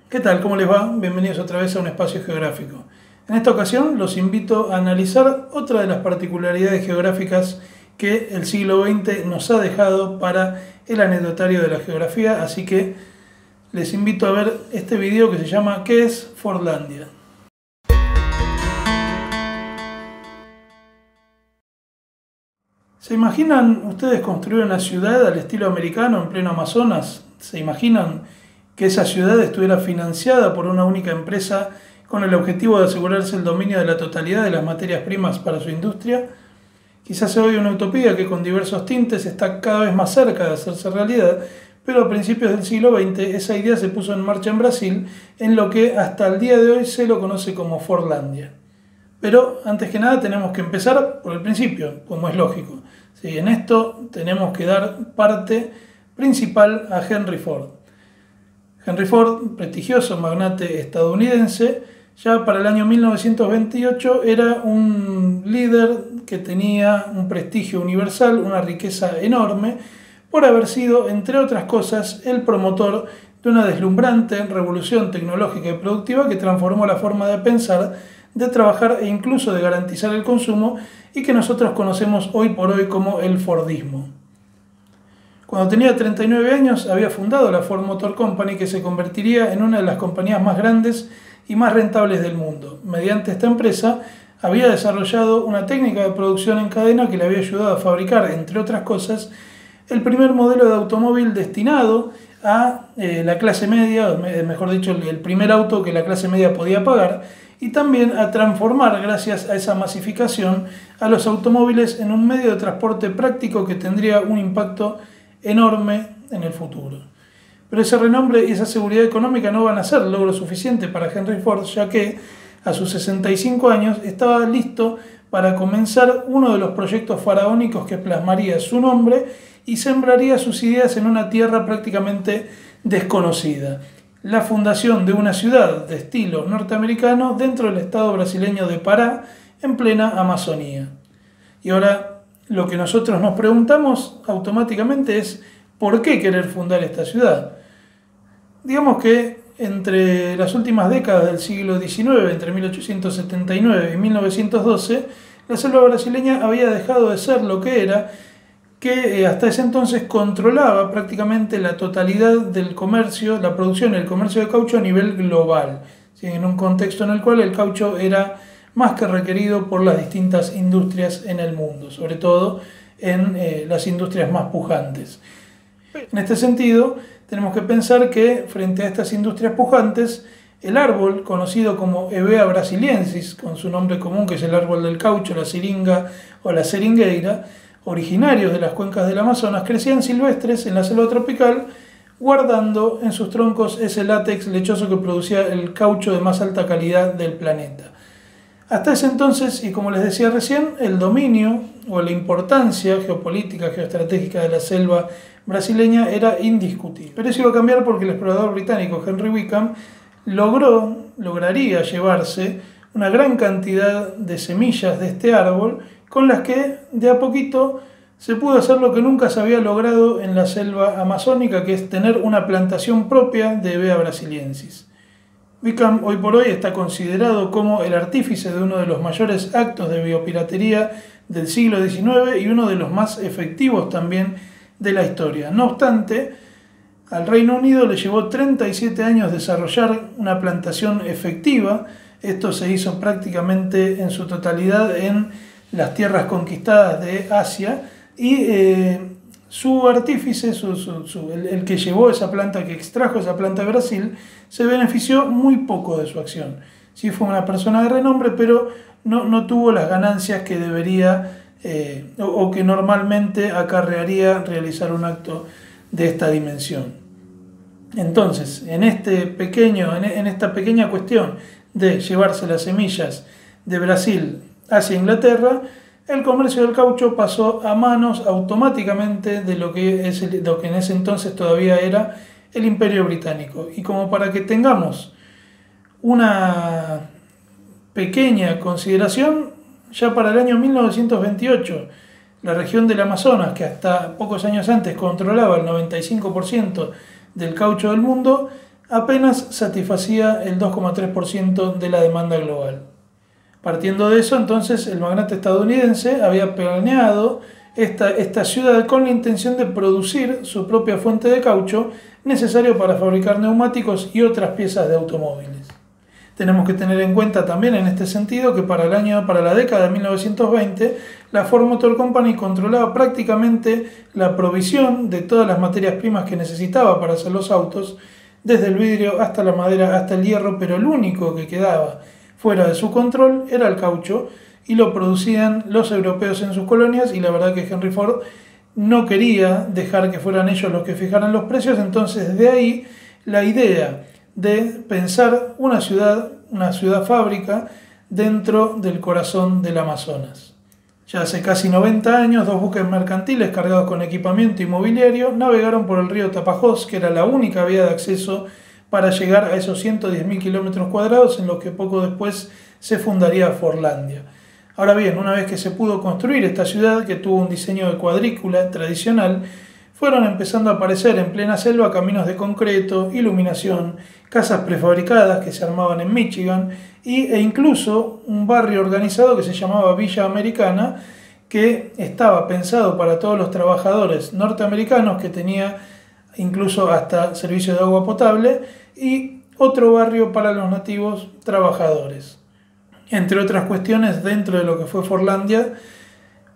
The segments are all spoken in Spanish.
¿Qué tal? ¿Cómo les va? Bienvenidos otra vez a un espacio geográfico. En esta ocasión los invito a analizar otra de las particularidades geográficas que el siglo XX nos ha dejado para el anecdotario de la geografía, así que les invito a ver este video que se llama ¿Qué es Fordlandia? ¿Se imaginan ustedes construir una ciudad al estilo americano en pleno Amazonas? ¿Se imaginan que esa ciudad estuviera financiada por una única empresa con el objetivo de asegurarse el dominio de la totalidad de las materias primas para su industria? Quizás se oye una utopía que con diversos tintes está cada vez más cerca de hacerse realidad, pero a principios del siglo XX esa idea se puso en marcha en Brasil, en lo que hasta el día de hoy se lo conoce como Fordlandia. Pero antes que nada tenemos que empezar por el principio, como es lógico. Sí, en esto tenemos que dar parte principal a Henry Ford. Henry Ford, prestigioso magnate estadounidense, ya para el año 1928 era un líder que tenía un prestigio universal, una riqueza enorme, por haber sido, entre otras cosas, el promotor de una deslumbrante revolución tecnológica y productiva que transformó la forma de pensar, de trabajar e incluso de garantizar el consumo, y que nosotros conocemos hoy por hoy como el Fordismo. Cuando tenía 39 años había fundado la Ford Motor Company, que se convertiría en una de las compañías más grandes y más rentables del mundo. Mediante esta empresa había desarrollado una técnica de producción en cadena que le había ayudado a fabricar, entre otras cosas, el primer modelo de automóvil destinado a la clase media, mejor dicho, el primer auto que la clase media podía pagar, y también a transformar, gracias a esa masificación, a los automóviles en un medio de transporte práctico que tendría un impacto enorme en el futuro. Pero ese renombre y esa seguridad económica no van a ser logro suficiente para Henry Ford, ya que a sus 65 años estaba listo para comenzar uno de los proyectos faraónicos que plasmaría su nombre y sembraría sus ideas en una tierra prácticamente desconocida: la fundación de una ciudad de estilo norteamericano dentro del estado brasileño de Pará, en plena Amazonía. Y ahora lo que nosotros nos preguntamos automáticamente es ¿por qué querer fundar esta ciudad? Digamos que entre las últimas décadas del siglo XIX, entre 1879 y 1912, la selva brasileña había dejado de ser lo que era, que hasta ese entonces controlaba prácticamente la totalidad del comercio, la producción y el comercio de caucho a nivel global, ¿sí? En un contexto en el cual el caucho era más que requerido por las distintas industrias en el mundo, sobre todo en las industrias más pujantes. En este sentido, tenemos que pensar que frente a estas industrias pujantes, el árbol conocido como Hevea brasiliensis, con su nombre común que es el árbol del caucho, la siringa o la seringueira, originarios de las cuencas del Amazonas, crecían silvestres en la selva tropical, guardando en sus troncos ese látex lechoso que producía el caucho de más alta calidad del planeta. Hasta ese entonces, y como les decía recién, el dominio o la importancia geopolítica, geoestratégica de la selva brasileña era indiscutible. Pero eso iba a cambiar porque el explorador británico Henry Wickham lograría llevarse una gran cantidad de semillas de este árbol, con las que de a poquito se pudo hacer lo que nunca se había logrado en la selva amazónica, que es tener una plantación propia de Hevea brasiliensis. Wickham hoy por hoy está considerado como el artífice de uno de los mayores actos de biopiratería del siglo XIX y uno de los más efectivos también de la historia. No obstante, al Reino Unido le llevó 37 años desarrollar una plantación efectiva. Esto se hizo prácticamente en su totalidad en las tierras conquistadas de Asia, y su artífice, el que llevó esa planta, que extrajo esa planta de Brasil, se benefició muy poco de su acción. Sí fue una persona de renombre, pero no tuvo las ganancias que debería o que normalmente acarrearía realizar un acto de esta dimensión. Entonces, en esta pequeña cuestión de llevarse las semillas de Brasil hacia Inglaterra, el comercio del caucho pasó a manos automáticamente de lo que en ese entonces todavía era el Imperio Británico. Y como para que tengamos una pequeña consideración, ya para el año 1928, la región del Amazonas, que hasta pocos años antes controlaba el 95% del caucho del mundo, apenas satisfacía el 2,3% de la demanda global. Partiendo de eso, entonces, el magnate estadounidense había planeado esta ciudad con la intención de producir su propia fuente de caucho necesario para fabricar neumáticos y otras piezas de automóviles. Tenemos que tener en cuenta también en este sentido que para la década de 1920, la Ford Motor Company controlaba prácticamente la provisión de todas las materias primas que necesitaba para hacer los autos, desde el vidrio hasta la madera hasta el hierro, pero el único que quedaba fuera de su control era el caucho, y lo producían los europeos en sus colonias, y la verdad que Henry Ford no quería dejar que fueran ellos los que fijaran los precios. Entonces de ahí la idea de pensar una ciudad fábrica dentro del corazón del Amazonas. Ya hace casi 90 años, 2 buques mercantiles cargados con equipamiento inmobiliario navegaron por el río Tapajós, que era la única vía de acceso para llegar a esos 110.000 kilómetros cuadrados en los que poco después se fundaría Fordlandia. Ahora bien, una vez que se pudo construir esta ciudad, que tuvo un diseño de cuadrícula tradicional, fueron empezando a aparecer en plena selva caminos de concreto, iluminación, casas prefabricadas que se armaban en Michigan e incluso un barrio organizado que se llamaba Villa Americana, que estaba pensado para todos los trabajadores norteamericanos, que tenía incluso hasta servicio de agua potable, y otro barrio para los nativos trabajadores. Entre otras cuestiones, dentro de lo que fue Fordlandia,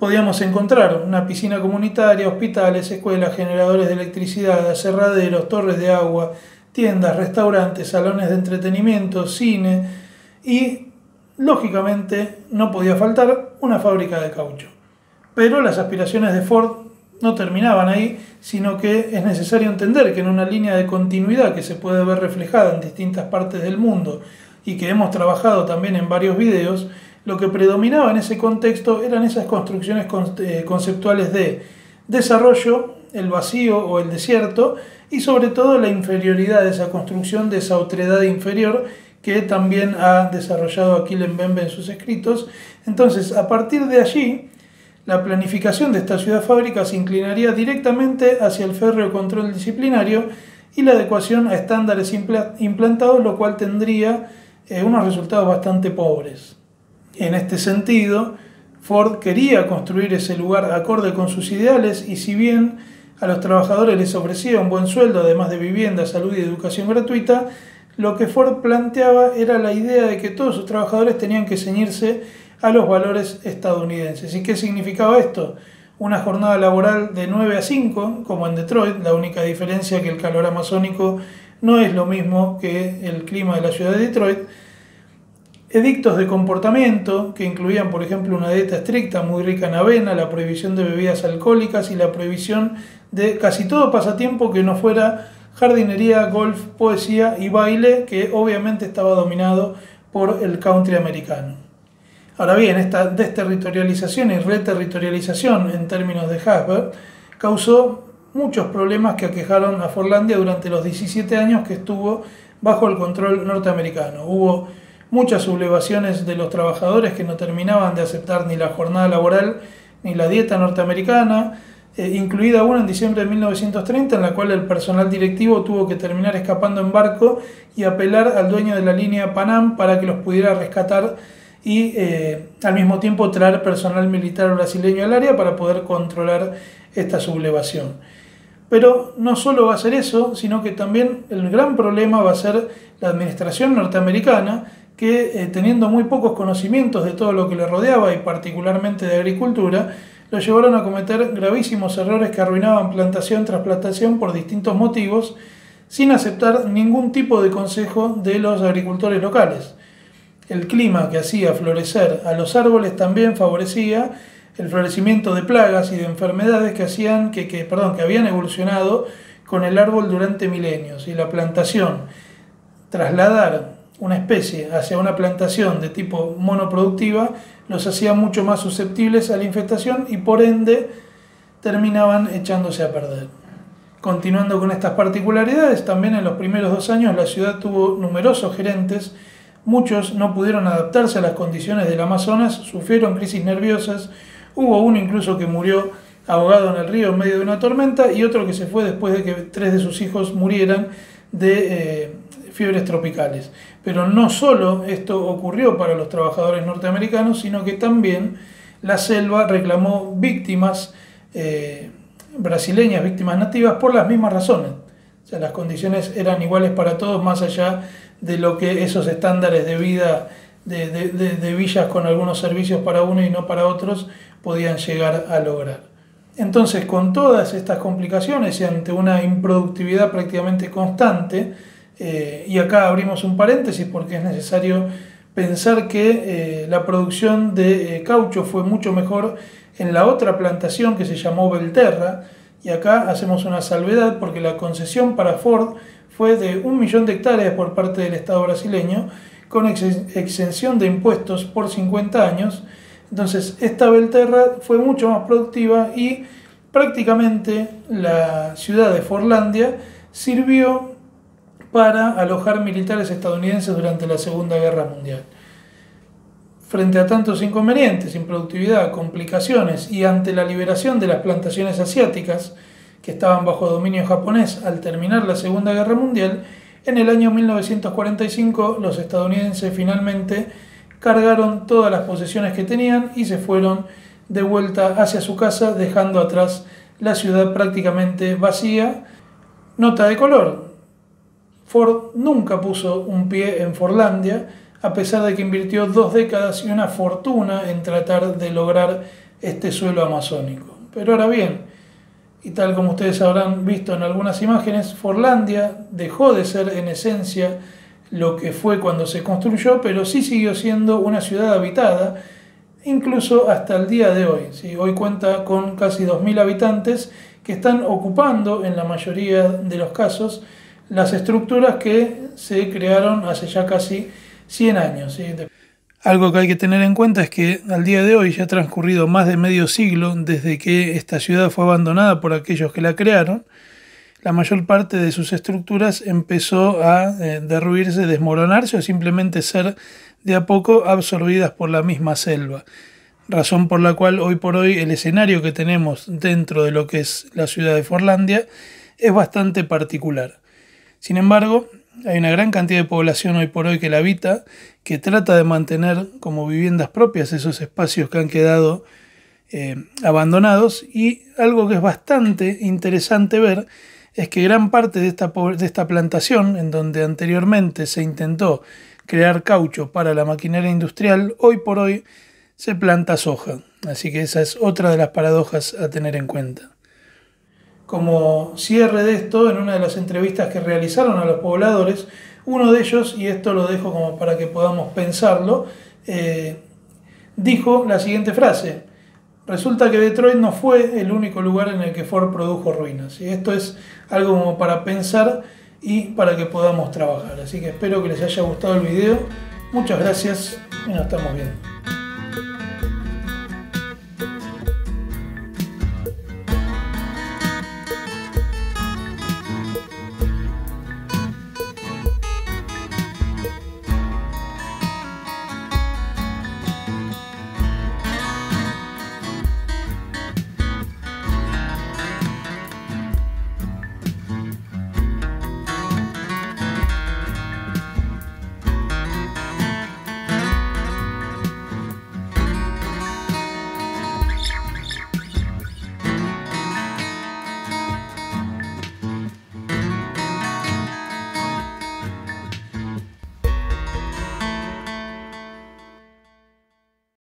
podíamos encontrar una piscina comunitaria, hospitales, escuelas, generadores de electricidad, aserraderos, torres de agua, tiendas, restaurantes, salones de entretenimiento, cine y, lógicamente, no podía faltar una fábrica de caucho. Pero las aspiraciones de Ford no terminaban ahí, sino que es necesario entender que en una línea de continuidad que se puede ver reflejada en distintas partes del mundo y que hemos trabajado también en varios videos, lo que predominaba en ese contexto eran esas construcciones conceptuales de desarrollo, el vacío o el desierto, y sobre todo la inferioridad de esa construcción, de esa otredad inferior que también ha desarrollado Achille Mbembe en sus escritos. Entonces, a partir de allí, la planificación de esta ciudad fábrica se inclinaría directamente hacia el férreo control disciplinario y la adecuación a estándares implantados, lo cual tendría unos resultados bastante pobres. En este sentido, Ford quería construir ese lugar acorde con sus ideales, y si bien a los trabajadores les ofrecía un buen sueldo, además de vivienda, salud y educación gratuita, lo que Ford planteaba era la idea de que todos sus trabajadores tenían que ceñirse a los valores estadounidenses. ¿Y qué significaba esto? Una jornada laboral de 9 a 5, como en Detroit, la única diferencia que el calor amazónico no es lo mismo que el clima de la ciudad de Detroit. Edictos de comportamiento que incluían, por ejemplo, una dieta estricta muy rica en avena, la prohibición de bebidas alcohólicas y la prohibición de casi todo pasatiempo que no fuera jardinería, golf, poesía y baile, que obviamente estaba dominado por el country americano. Ahora bien, esta desterritorialización y reterritorialización en términos de Haber causó muchos problemas que aquejaron a Fordlandia durante los 17 años que estuvo bajo el control norteamericano. Hubo muchas sublevaciones de los trabajadores que no terminaban de aceptar ni la jornada laboral ni la dieta norteamericana, incluida una en diciembre de 1930, en la cual el personal directivo tuvo que terminar escapando en barco y apelar al dueño de la línea Pan Am para que los pudiera rescatar y al mismo tiempo traer personal militar brasileño al área para poder controlar esta sublevación. Pero no solo va a ser eso, sino que también el gran problema va a ser la administración norteamericana, que teniendo muy pocos conocimientos de todo lo que le rodeaba y particularmente de agricultura, lo llevaron a cometer gravísimos errores que arruinaban plantación tras plantación por distintos motivos, sin aceptar ningún tipo de consejo de los agricultores locales. El clima que hacía florecer a los árboles también favorecía el florecimiento de plagas y de enfermedades que habían evolucionado con el árbol durante milenios, y la plantación, trasladar una especie hacia una plantación de tipo monoproductiva, los hacía mucho más susceptibles a la infestación y por ende terminaban echándose a perder. Continuando con estas particularidades, también en los primeros 2 años la ciudad tuvo numerosos gerentes. Muchos no pudieron adaptarse a las condiciones del Amazonas, sufrieron crisis nerviosas, hubo uno incluso que murió ahogado en el río en medio de una tormenta y otro que se fue después de que 3 de sus hijos murieran de fiebres tropicales. Pero no solo esto ocurrió para los trabajadores norteamericanos, sino que también la selva reclamó víctimas brasileñas, víctimas nativas, por las mismas razones. O sea, las condiciones eran iguales para todos, más allá de lo que esos estándares de vida de villas con algunos servicios para uno y no para otros podían llegar a lograr. Entonces, con todas estas complicaciones y ante una improductividad prácticamente constante, y acá abrimos un paréntesis porque es necesario pensar que la producción de caucho fue mucho mejor en la otra plantación que se llamó Belterra, y acá hacemos una salvedad porque la concesión para Ford fue de 1 millón de hectáreas por parte del Estado brasileño, con exención de impuestos por 50 años. Entonces esta Belterra fue mucho más productiva y prácticamente la ciudad de Forlandia sirvió para alojar militares estadounidenses durante la Segunda Guerra Mundial. Frente a tantos inconvenientes, improductividad, complicaciones y ante la liberación de las plantaciones asiáticas que estaban bajo dominio japonés al terminar la Segunda Guerra Mundial, en el año 1945 los estadounidenses finalmente cargaron todas las posesiones que tenían y se fueron de vuelta hacia su casa, dejando atrás la ciudad prácticamente vacía. Nota de color: Ford nunca puso un pie en Forlandia, a pesar de que invirtió 2 décadas y una fortuna en tratar de lograr este suelo amazónico. Pero ahora bien, y tal como ustedes habrán visto en algunas imágenes, Forlandia dejó de ser en esencia lo que fue cuando se construyó, pero sí siguió siendo una ciudad habitada, incluso hasta el día de hoy. ¿Sí? Hoy cuenta con casi 2.000 habitantes que están ocupando, en la mayoría de los casos, las estructuras que se crearon hace ya casi 100 años. ¿Sí? Algo que hay que tener en cuenta es que al día de hoy ya ha transcurrido más de medio siglo desde que esta ciudad fue abandonada por aquellos que la crearon. La mayor parte de sus estructuras empezó a derruirse, desmoronarse o simplemente ser de a poco absorbidas por la misma selva. Razón por la cual hoy por hoy el escenario que tenemos dentro de lo que es la ciudad de Forlandia es bastante particular. Sin embargo, hay una gran cantidad de población hoy por hoy que la habita, que trata de mantener como viviendas propias esos espacios que han quedado abandonados, y algo que es bastante interesante ver es que gran parte de esta plantación, en donde anteriormente se intentó crear caucho para la maquinaria industrial, hoy por hoy se planta soja. Así que esa es otra de las paradojas a tener en cuenta. Como cierre de esto, en una de las entrevistas que realizaron a los pobladores, uno de ellos, y esto lo dejo como para que podamos pensarlo, dijo la siguiente frase: resulta que Detroit no fue el único lugar en el que Ford produjo ruinas. Y esto es algo como para pensar y para que podamos trabajar. Así que espero que les haya gustado el video. Muchas gracias y nos estamos viendo.